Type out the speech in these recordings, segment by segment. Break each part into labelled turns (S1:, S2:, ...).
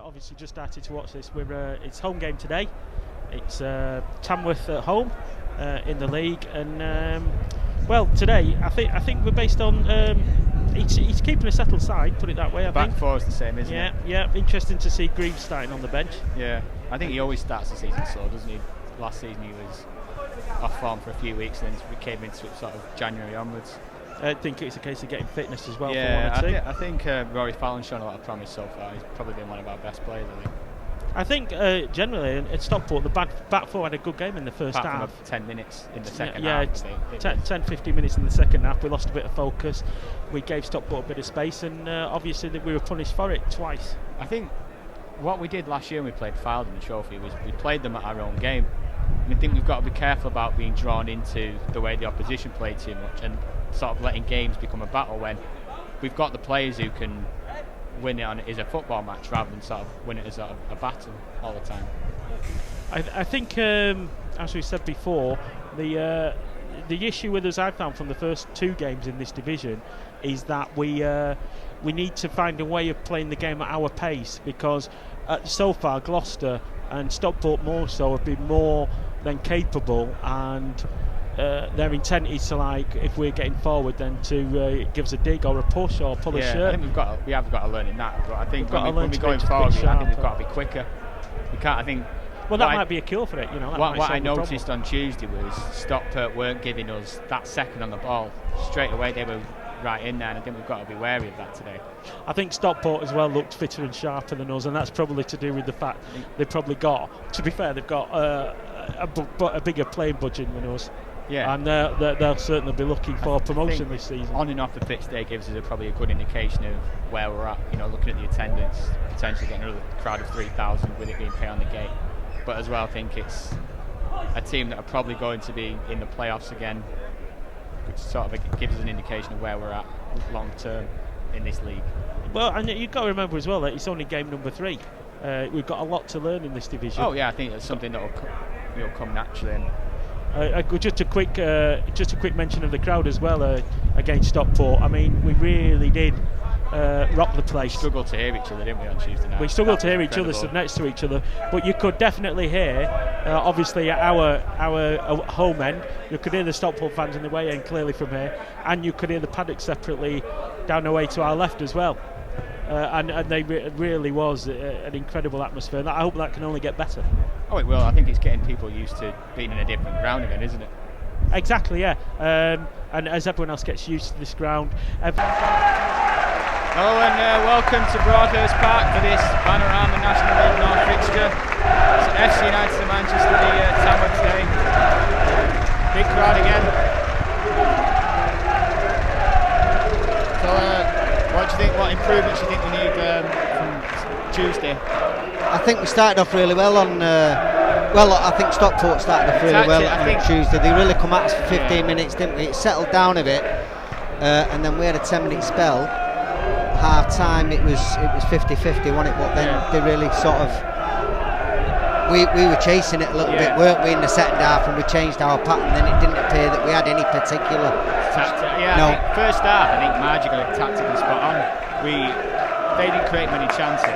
S1: obviously just started to watch this. It's home game today. It's Tamworth at home in the league, and well, today I think we're based on. He's keeping a settled side, put it that way. I think
S2: back four is the same, isn't it?
S1: Yeah. Interesting to see Greaves starting on the bench.
S2: Yeah, I think he always starts the season so, doesn't he? Last season he was off form for a few weeks, and then we came into it sort of January onwards.
S1: I think it's a case of getting fitness as well.
S2: Yeah,
S1: for one or two.
S2: I think Rory Fallon's shown a lot of promise so far. He's probably been one of our best players,
S1: I think generally at Stockport, the back four had a good game in the first
S2: Apart
S1: half.
S2: From 10 minutes in the second
S1: half.
S2: Yeah,
S1: 10-15 minutes in the second half. We lost a bit of focus. We gave Stockport a bit of space, and obviously we were punished for it twice.
S2: I think what we did last year when we played Fylde in the trophy was we played them at our own game. I think we've got to be careful about being drawn into the way the opposition play too much and sort of letting games become a battle when we've got the players who can win it on it as a football match rather than sort of win it as a battle all the time.
S1: I think, as we said before, the issue with us I've found from the first two games in this division is that we need to find a way of playing the game at our pace, because so far Gloucester and Stockport more so have been more than capable, and their intent is to, like, if we're getting forward, then to give us a dig or a push or pull a shirt.
S2: I think we have got to learn in that, but I think when we're going
S1: I
S2: forward,
S1: think
S2: we've got to be quicker. We can't. I think.
S1: Well, that might be a cure for it, you know.
S2: What I noticed on Tuesday was Stockport weren't giving us that second on the ball. Straight away they were right in there, and I think we've got to be wary of that today.
S1: I think Stockport as well looked fitter and sharper than us, and that's probably to do with the fact they've probably got, to be fair, they've got a bigger playing budget than us.
S2: Yeah,
S1: and they'll certainly be looking for promotion this season.
S2: On and off the pitch, there gives us probably a good indication of where we're at. You know, looking at the attendance, potentially getting another crowd of 3,000 with it being paid on the gate. But as well, I think it's a team that are probably going to be in the playoffs again, which sort of gives us an indication of where we're at long term in this league. Well,
S1: and you've got to remember as well that it's only game number 3. We've got a lot to learn in this division.
S2: Oh yeah, I think it's something that will come naturally.
S1: Just a quick mention of the crowd as well against Stockport. I mean, we really did rock the place.
S2: We struggled to hear each other, didn't we, on Tuesday night?
S1: We struggled to hear each other, stood next to each other, but you could definitely hear, obviously at our home end, you could hear the Stockport fans in the way end clearly from here, and you could hear the paddock separately down the way to our left as well. And it really was an incredible atmosphere, and I hope that can only get better.
S2: Oh, it will. I think it's getting people used to being in a different ground again, isn't it?
S1: Exactly, yeah. And as everyone else gets used to this ground.
S2: Hello and welcome to Broadhurst Park for this Panorama National League North fixture. It's FC United of Manchester, the Tamworth today. Big crowd again. So, what do you think? What improvements do you think we need from Tuesday?
S3: I think we started off really well on. I think Stockport started off really well on Tuesday. They really come at us for 15 minutes, didn't we? It settled down a bit, and then we had a 10-minute spell. Half time it was 50-50, wasn't it? But then they really sort of we were chasing it a little bit, weren't we, in the second half, and we changed our pattern. Then it didn't appear that we had any particular
S2: I think first half, I think magically tactically spot on. They didn't create many chances,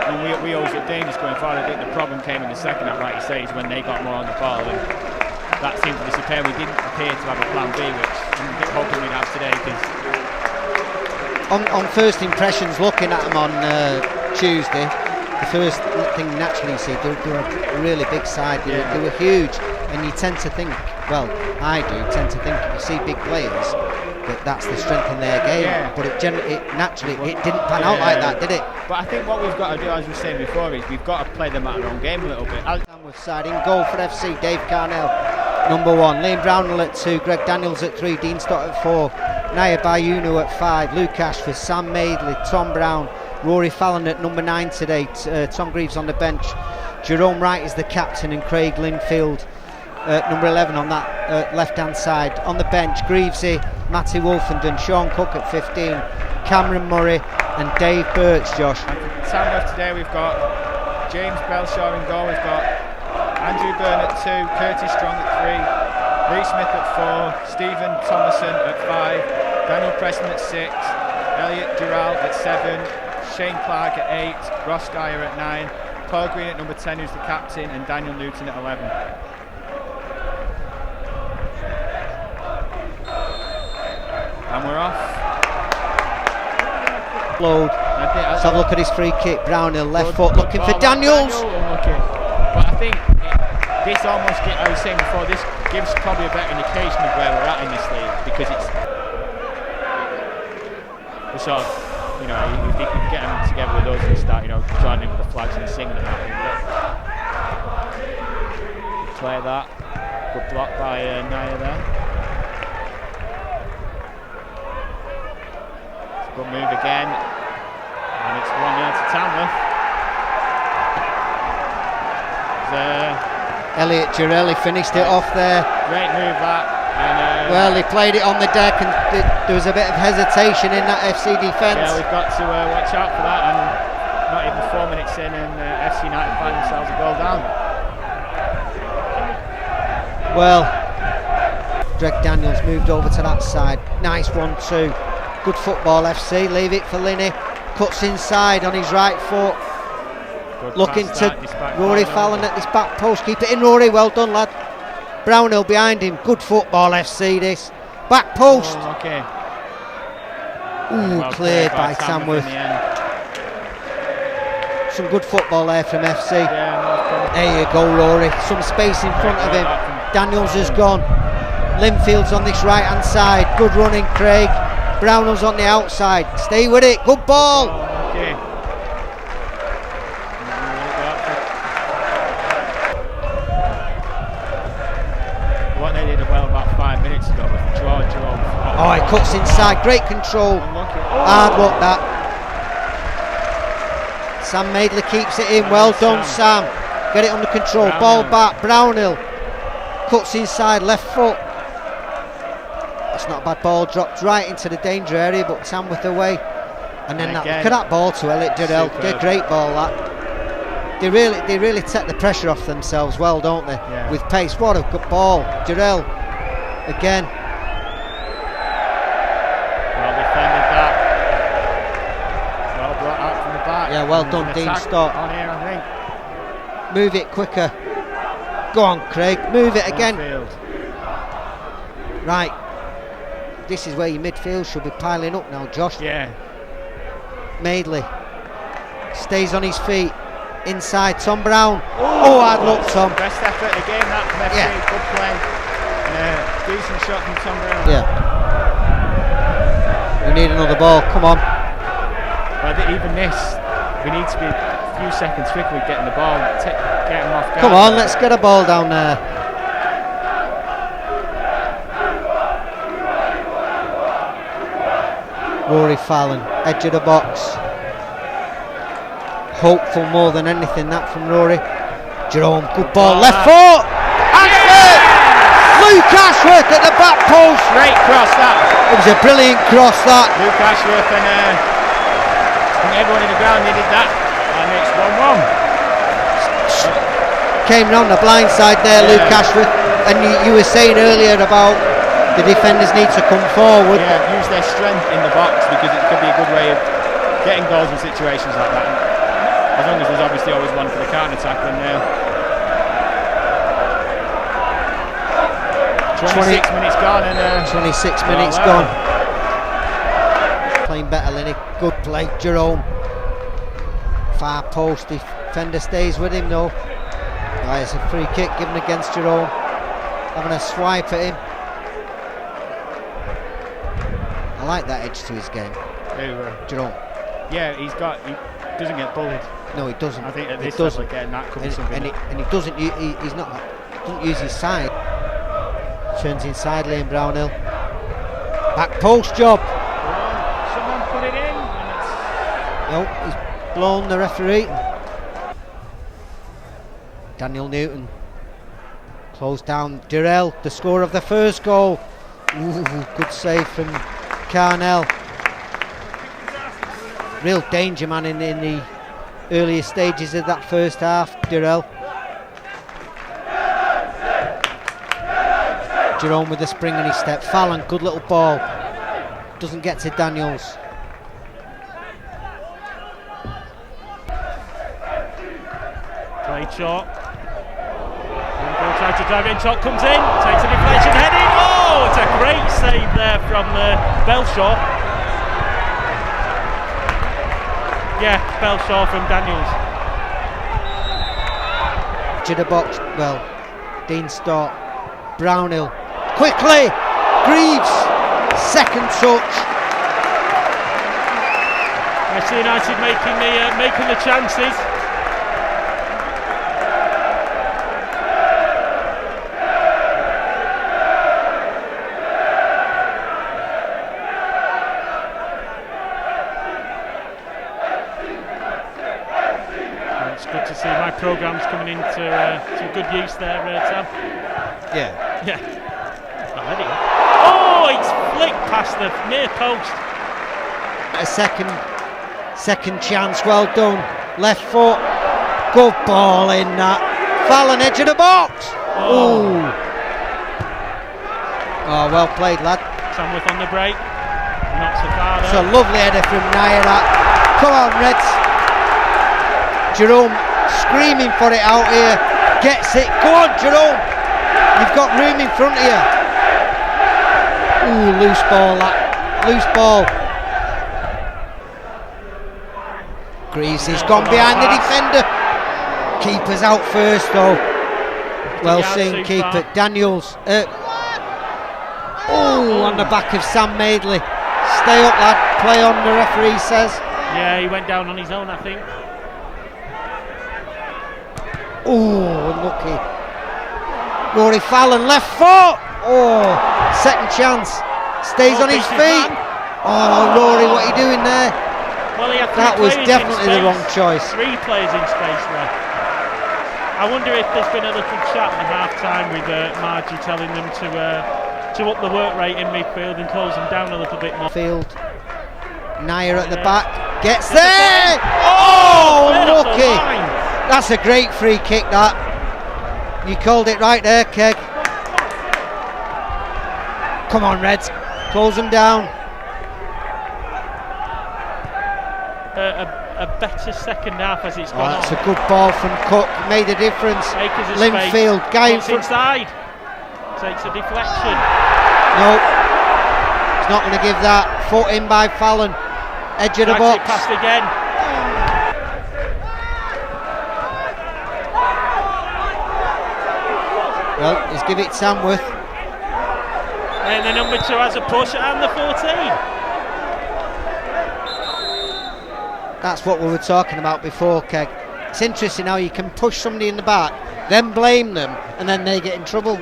S2: and we always looked dangerous going forward. I think the problem came in the second half, like you say, is when they got more on the ball, and that seemed to disappear. We didn't appear to have a plan B, which I'm a bit hoping we'd have today, because
S3: on first impressions, looking at them on Tuesday, the first thing naturally you see, they were a really big side. They were huge, and you tend to think, well, I do tend to think, if you see big players, that's the strength in their game. But it didn't pan out like that, did it?
S2: But I think what we've got to do, as we were saying before, is we've got to play them at our own game a little bit.
S3: Tamworth side in goal for FC, Dave Carnell, number 1, Liam Brownell at 2, Greg Daniels at 3, Dean Stott at 4, Naya Bayunu at 5, Luke Ashford, Sam Madeley, Tom Brown, Rory Fallon at number 9 today, Tom Greaves on the bench, Jerome Wright is the captain, and Craig Linfield number 11 on that left hand side. On the bench, Greavesy, Matty Wolfenden, Sean Cook at 15, Cameron Murray and Dave Birch. Josh.
S2: And for Tamworth today we've got James Belshaw in goal, we've got Andrew Byrne at 2, Curtis Strong at 3, Lee Smith at 4, Stephen Thomason at 5, Daniel Preston at 6, Elliot Dural at 7, Shane Clark at 8, Ross Dyer at 9, Paul Green at number 10, who's the captain, and Daniel Newton at 11. And we're off.
S3: Load. Let's have a look at his free kick. Brownhill, left foot, looking for Daniels.
S2: But I think this almost, I was saying before, this gives probably a better indication of where we're at in this league, because it's sort of, you know, if you can get them together with us and start, you know, joining with the flags and singing and that. Play that. Good block by Naya there. Good move again, and it's 1-0 to Tamworth.
S3: Elliot Girelli finished it off there.
S2: Great move that. And,
S3: well, he played it on the deck, and there was a bit of hesitation in that FC defence.
S2: Yeah, we've got to watch out for that, and not even 4 minutes in, and FC United find themselves a goal down.
S3: Well, Greg Daniels moved over to that side. Nice 1-2. Good football, FC. Leave it for Linney. Cuts inside on his right foot.
S2: Good
S3: looking to Rory
S2: Fallon
S3: Fallon at this back post. Keep it in, Rory. Well done, lad. Brownhill behind him. Good football, FC. This back post.
S2: Oh, okay.
S3: Ooh,
S2: well
S3: cleared by Tamworth. Some good football there from FC.
S2: Yeah,
S3: there you go, Rory. Some space in front of him. Daniels has gone. Linfield's on this right hand side. Good running, Craig. Brownhill's on the outside. Stay with it. Good ball.
S2: Oh, okay. What they did well about 5 minutes ago was draw.
S3: Oh, he cuts inside. Great control. Hard work that. Sam Madeley keeps it in. Well done, Sam. Get it under control. Ball back. Brownhill cuts inside. Left foot. That's not a bad ball, dropped right into the danger area, but Tamworth away. And then look at that ball to Elliot Durrell. They're great ball, that. They really take the pressure off themselves well, don't they?
S2: Yeah.
S3: With pace. What a good ball. Durrell again.
S2: Well defended that. Well brought out from the back.
S3: Yeah, well done, Dean Stott.
S2: On here, I think.
S3: Move it quicker. Go on, Craig. Move it again. Right. This is where your midfield should be piling up now, Josh.
S2: Yeah.
S3: Madeley stays on his feet. Inside, Tom Brown. Oh, hard luck, Tom.
S2: Best effort of the game, that from FC.
S3: Yeah.
S2: Good play. Decent shot from Tom Brown.
S3: Yeah. We need another ball. Come on.
S2: But even this, we need to be a few seconds quicker with getting the ball. Get him off guard.
S3: Come on, let's get a ball down there. Rory Fallon, edge of the box. Hopeful more than anything, that from Rory. Jerome, good ball, left foot. Ashworth! Luke Ashworth at the back post.
S2: Great cross that.
S3: It was a brilliant cross that.
S2: Luke Ashworth, and I think everyone in the ground needed that. And it's 1-1.
S3: Came round the blind side there, Luke Ashworth. And you were saying earlier about the defenders need to come forward.
S2: Yeah, use their strength in the box, because it could be a good way of getting goals in situations like that. As long as there's obviously always one for the counter-attack, then 26 minutes gone, and
S3: 26 minutes gone. Playing better, Linney. Good play, Jerome. Far post, defender stays with him though. Oh, it's a free kick given against Jerome. Having a swipe at him. I like that edge to his game. Jerome.
S2: Yeah, he doesn't get bullied.
S3: No, he doesn't.
S2: I think at this
S3: doesn't.
S2: level again, that could be
S3: And
S2: something.
S3: he doesn't. He's not. Doesn't use his side. Turns inside lane. Brownhill. Back post job.
S2: Someone put it in.
S3: No, he's blown the referee. Daniel Newton. Closed down. Durrell, the scorer of the first goal. Ooh, good save from Carnell. Real danger man in the earlier stages of that first half, Durrell. Jerome with the spring in his step. Fallon, good little ball. Doesn't get to Daniels.
S1: Played short. Tries to drive in, top comes in, takes a deflection, heading. Oh, it's a great save there from Belshaw. Yeah, Belshaw from Daniels.
S3: To the box, well, Dean Stott, Brownhill, quickly, Greaves, second touch.
S1: FC United making the chances. It's good to see my programmes coming into some good use there, Sam.
S3: Yeah.
S1: Yeah. Oh, there you go. Oh, it's flicked past the near post.
S3: A second chance, well done. Left foot, good ball in that. Fallon, edge of the box. Oh, well played, lad.
S1: Tamworth on the break. Not so far though.
S3: It's a lovely header from Naya, that. Come on, Reds. Jerome screaming for it out here. Gets it. Go on, Jerome. You've got room in front of you. Ooh, loose ball, that. Loose ball. Greaves has gone behind the defender. Keeper's out first though. Well seen, keeper. Daniels. On the back of Sam Madeley. Stay up, lad. Play on, the referee says.
S1: Yeah, he went down on his own, I think.
S3: Unlucky. Rory Fallon, left foot. Second chance. Stays on his feet. Rory, what are you doing there?
S1: Well, he had
S3: that was definitely the wrong choice.
S1: 3 players in space left. I wonder if there's been a little chat at half time with Margie telling them to up the work rate in midfield and close them down a little bit more.
S3: Field. Naya at the back. Gets there! Lucky! That's a great free kick, that. You called it right there, Keg. Come on, Reds. Close them down.
S1: A better second half as it's gone on.
S3: That's a good ball from Cook. Made a difference. Linfield. Guy in front.
S1: Inside. Takes a deflection.
S3: No. He's not going to give that. Foot in by Fallon. Edge of the box.
S1: It past again.
S3: Well, let's give it Tamworth.
S1: And the number 2 has a push and the 14.
S3: That's what we were talking about before, Keg. It's interesting how you can push somebody in the back, then blame them, and then they get in trouble.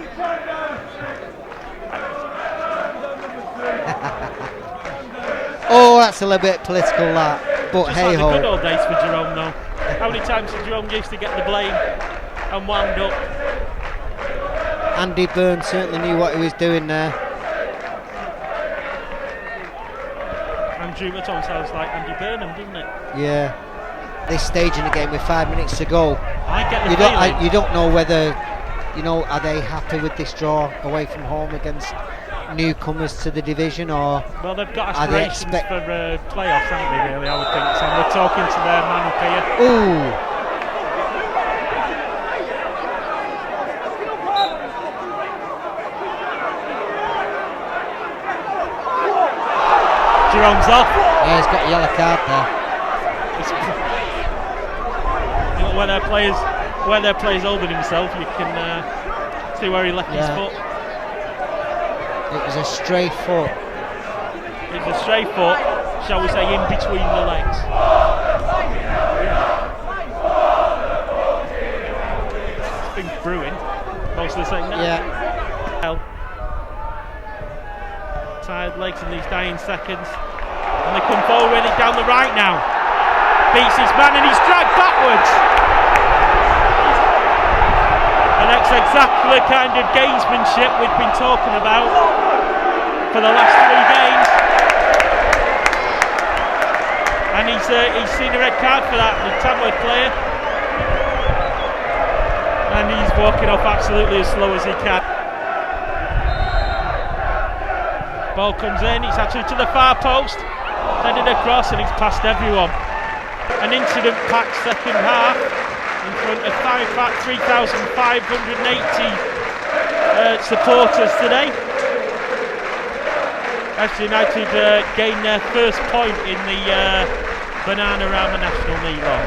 S3: That's a little bit political, that. But
S1: just
S3: hey
S1: like
S3: ho.
S1: the good old days for Jerome, though. How many times did Jerome used to get the blame and wound up?
S3: Andy Byrne certainly knew what he was doing there.
S1: Andrew Maton sounds like Andy Burnham, doesn't it?
S3: Yeah. This stage in the game with 5 minutes to go,
S1: I get the feeling.
S3: you don't know whether, are they happy with this draw away from home against newcomers to the division, or
S1: well, they've got aspirations for playoffs, haven't they? Really, I would think. So we're talking to their man up here. Jerome's off.
S3: Yeah, he's got a yellow card there.
S1: Where their players older than himself, you can see where he left his foot.
S3: It was a stray foot.
S1: It was a stray foot, shall we say, in between the legs. It's been brewing most of the second half.
S3: Yeah.
S1: Tired legs in these dying seconds. And they come forward with it down the right now. Beats his man and he's dragged backwards. And that's exactly the kind of gamesmanship we've been talking about for the last 3 games. And he's seen a red card for that, the Tamworth player. And he's walking off absolutely as slow as he can. Ball comes in, it's actually to the far post, headed across and it's past everyone. An incident-packed second half. in front of 3,580 supporters today. FC United gained their first point in the Banana Rama National Meet Long.